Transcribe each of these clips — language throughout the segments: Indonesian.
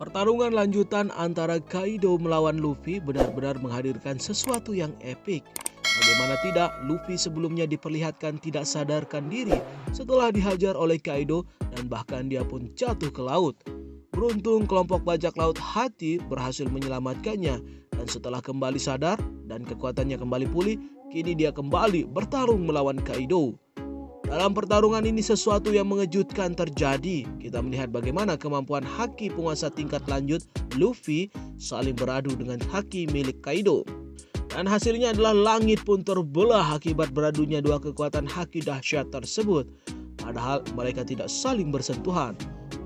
Pertarungan lanjutan antara Kaido melawan Luffy benar-benar menghadirkan sesuatu yang epik. Bagaimana tidak, Luffy sebelumnya diperlihatkan tidak sadarkan diri setelah dihajar oleh Kaido dan bahkan dia pun jatuh ke laut. Beruntung kelompok bajak laut Hati berhasil menyelamatkannya dan setelah kembali sadar dan kekuatannya kembali pulih, kini dia kembali bertarung melawan Kaido. Dalam pertarungan ini sesuatu yang mengejutkan terjadi. Kita melihat bagaimana kemampuan haki penguasa tingkat lanjut Luffy saling beradu dengan haki milik Kaido. Dan hasilnya adalah langit pun terbelah akibat beradunya dua kekuatan haki dahsyat tersebut. Padahal mereka tidak saling bersentuhan.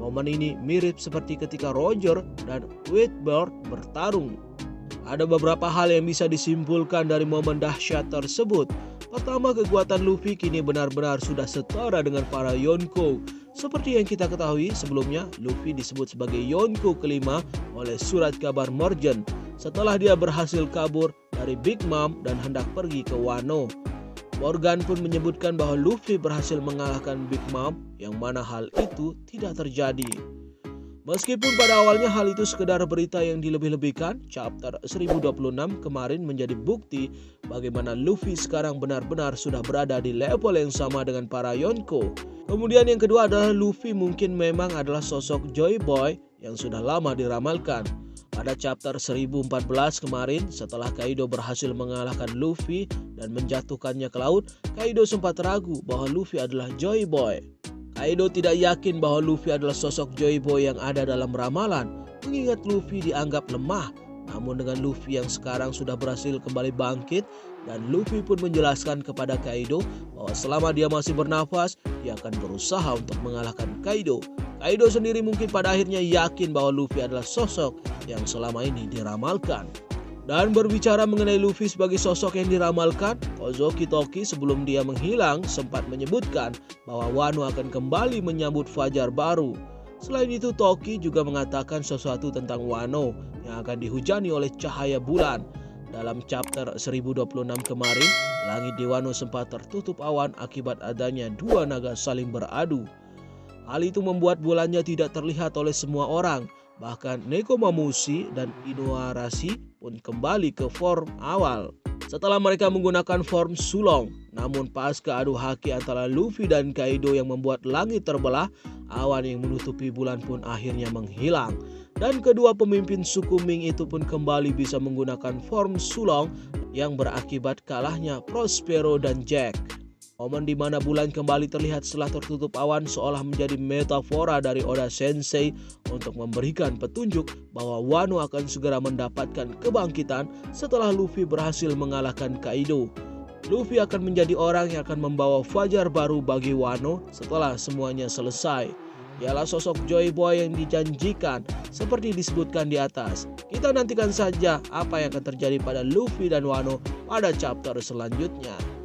Momen ini mirip seperti ketika Roger dan Whitebird bertarung. Ada beberapa hal yang bisa disimpulkan dari momen dahsyat tersebut. Pertama, kekuatan Luffy kini benar-benar sudah setara dengan para Yonko. Seperti yang kita ketahui sebelumnya, Luffy disebut sebagai Yonko kelima oleh surat kabar Merchant setelah dia berhasil kabur dari Big Mom dan hendak pergi ke Wano. Morgan pun menyebutkan bahwa Luffy berhasil mengalahkan Big Mom, yang mana hal itu tidak terjadi. Meskipun pada awalnya hal itu sekedar berita yang dilebih-lebihkan, chapter 1026 kemarin menjadi bukti bagaimana Luffy sekarang benar-benar sudah berada di level yang sama dengan para Yonko. Kemudian yang kedua adalah Luffy mungkin memang adalah sosok Joy Boy yang sudah lama diramalkan. Pada chapter 1014 kemarin, setelah Kaido berhasil mengalahkan Luffy dan menjatuhkannya ke laut, Kaido sempat ragu bahwa Luffy adalah Joy Boy. Kaido tidak yakin bahwa Luffy adalah sosok Joy Boy yang ada dalam ramalan, mengingat Luffy dianggap lemah. Namun dengan Luffy yang sekarang sudah berhasil kembali bangkit, dan Luffy pun menjelaskan kepada Kaido bahwa selama dia masih bernafas, dia akan berusaha untuk mengalahkan Kaido. Kaido sendiri mungkin pada akhirnya yakin bahwa Luffy adalah sosok yang selama ini diramalkan. Dan berbicara mengenai Luffy sebagai sosok yang diramalkan, Ozoki Toki sebelum dia menghilang sempat menyebutkan bahwa Wano akan kembali menyambut fajar baru. Selain itu, Toki juga mengatakan sesuatu tentang Wano yang akan dihujani oleh cahaya bulan. Dalam chapter 1026 kemarin, langit di Wano sempat tertutup awan akibat adanya dua naga saling beradu. Hal itu membuat bulannya tidak terlihat oleh semua orang. Bahkan Nekomamushi dan Inuarashi pun kembali ke form awal setelah mereka menggunakan form sulong. Namun pasca adu haki antara Luffy dan Kaido yang membuat langit terbelah, awan yang menutupi bulan pun akhirnya menghilang. Dan kedua pemimpin suku Ming itu pun kembali bisa menggunakan form sulong yang berakibat kalahnya Prospero dan Jack. Momen di mana bulan kembali terlihat setelah tertutup awan seolah menjadi metafora dari Oda Sensei untuk memberikan petunjuk bahwa Wano akan segera mendapatkan kebangkitan setelah Luffy berhasil mengalahkan Kaido. Luffy akan menjadi orang yang akan membawa fajar baru bagi Wano setelah semuanya selesai. Ialah sosok Joy Boy yang dijanjikan seperti disebutkan di atas. Kita nantikan saja apa yang akan terjadi pada Luffy dan Wano pada chapter selanjutnya.